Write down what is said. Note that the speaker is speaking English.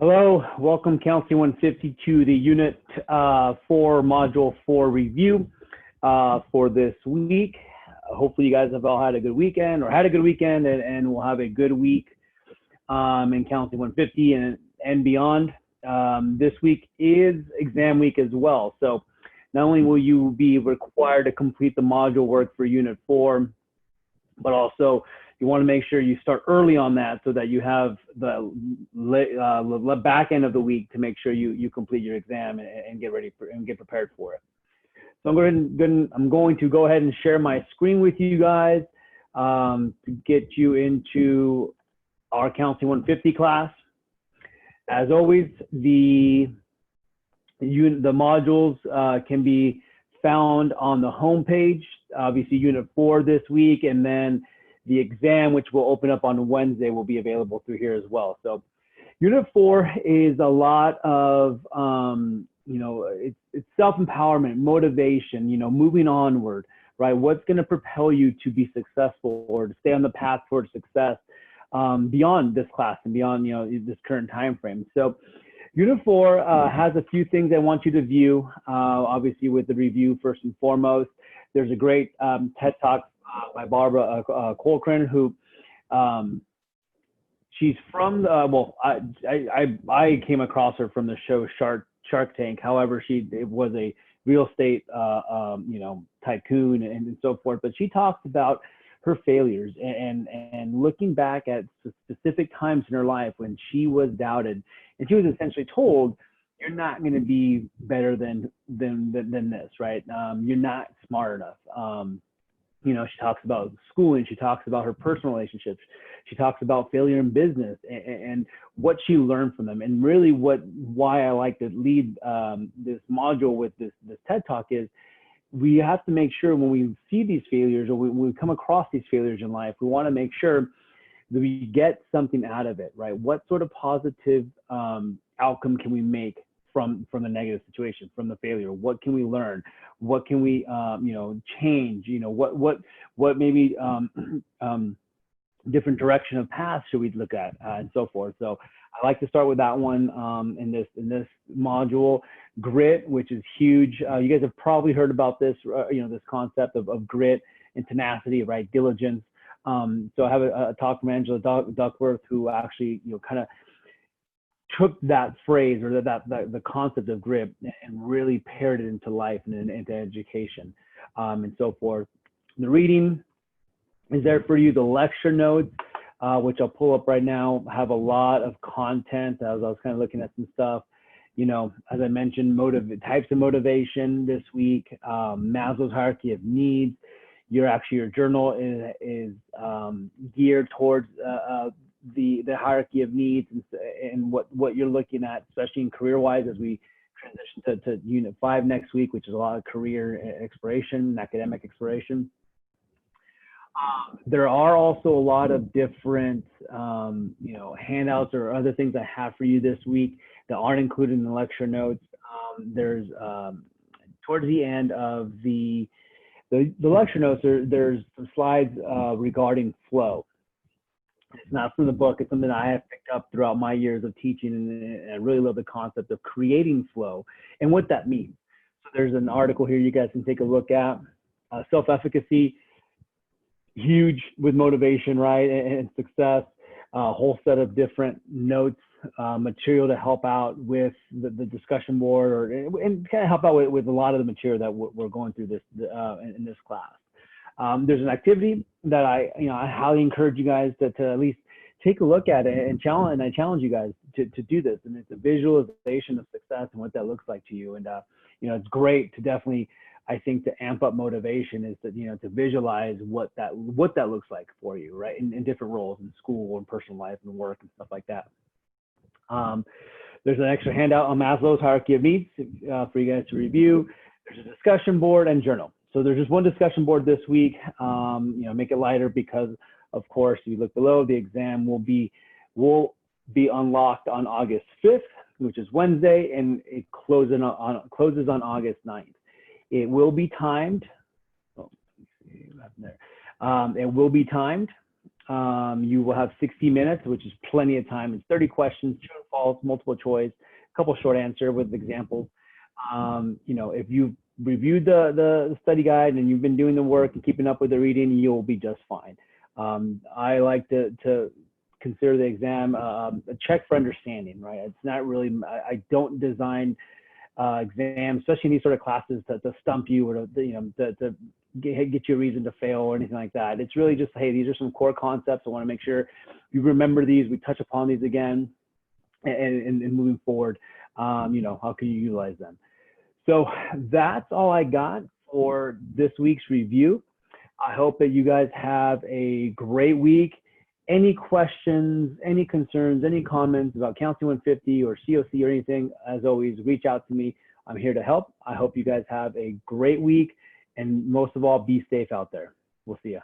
Hello, welcome Counseling 150 to the Unit 4 Module 4 review for this week. Hopefully you guys have all had a good weekend or had a good weekend and we'll have a good week in Counseling 150 and beyond. This week is exam week as well. So not only will you be required to complete the module work for Unit 4, but also you want to make sure you start early on that so that you have the back end of the week to make sure you complete your exam and get ready for and get prepared for it. So I'm going to go ahead and share my screen with you guys to get you into our Counseling 150 class. As always, the modules can be found on the home page. Obviously, Unit 4 this week, and then the exam, which will open up on Wednesday, will be available through here as well. So Unit 4 is a lot of, it's self-empowerment, motivation, moving onward, right? What's going to propel you to be successful or to stay on the path towards success beyond this class and beyond, this current time frame. So Unit 4 has a few things I want you to view, obviously with the review first and foremost. There's a great TED Talk by Barbara Corcoran, who she's from I came across her from the show Shark Tank. However, it was a real estate tycoon and so forth. But she talks about her failures and looking back at specific times in her life when she was doubted, and she was essentially told, "You're not going to be better than this, right? You're not smart enough." She talks about schooling. She talks about her personal relationships. She talks about failure in business and what she learned from them. And really why I like to lead this module with this TED Talk is we have to make sure when we see these failures or when we come across these failures in life, we want to make sure that we get something out of it, right? What sort of positive outcome can we make from the negative situation, from the failure? What can we learn? What can we, change? What maybe different direction of path should we look at, and so forth. So I like to start with that one in this module. Grit, which is huge. You guys have probably heard about this, this concept of grit and tenacity, right? Diligence. So I have a talk from Angela Duckworth, who actually, kind of took that phrase or the concept of grit and really paired it into life and into education and so forth. The reading is there for you. The lecture notes, which I'll pull up right now, have a lot of content. As I was kind of looking at some stuff, as I mentioned, types of motivation this week, Maslow's hierarchy of needs. Your journal is geared towards the hierarchy of needs and what you're looking at, especially in career-wise, as we transition to Unit 5 next week, which is a lot of career exploration, academic exploration. There are also a lot of different, handouts or other things I have for you this week that aren't included in the lecture notes. There's towards the end of the lecture notes, there's some slides regarding flow. It's not from the book. It's something I have picked up throughout my years of teaching, and I really love the concept of creating flow and what that means. So there's an article here you guys can take a look at. Self-efficacy, huge with motivation, right, and success. A whole set of different notes, material to help out with the discussion board, and kind of help out with a lot of the material that we're going through in this class. There's an activity that I highly encourage you guys to at least take a look at it and I challenge you guys to do this. And it's a visualization of success and what that looks like to you. And, it's great to definitely, I think, to amp up motivation is to, to visualize what that looks like for you, right? In different roles in school and personal life and work and stuff like that. There's an extra handout on Maslow's hierarchy of needs for you guys to review. There's a discussion board and journal. So there's just one discussion board this week, make it lighter because, of course, if you look below, the exam will be unlocked on August 5th, which is Wednesday, and it closes on August 9th. It will be timed. It will be timed. You will have 60 minutes, which is plenty of time. It's 30 questions, true and false, multiple choice, a couple short answer with examples. You know, if you've reviewed the study guide and you've been doing the work and keeping up with the reading, you'll be just fine. I like to consider the exam a check for understanding, right? It's not really, I don't design exams, especially in these sort of classes, to stump you or to get you a reason to fail or anything like that. It's really just, hey, these are some core concepts. I want to make sure you remember these. We touch upon these again, and moving forward, you know, how can you utilize them? So that's all I got for this week's review. I hope that you guys have a great week. Any questions, any concerns, any comments about Counseling 150 or COC or anything, as always, reach out to me. I'm here to help. I hope you guys have a great week, and most of all, be safe out there. We'll see you.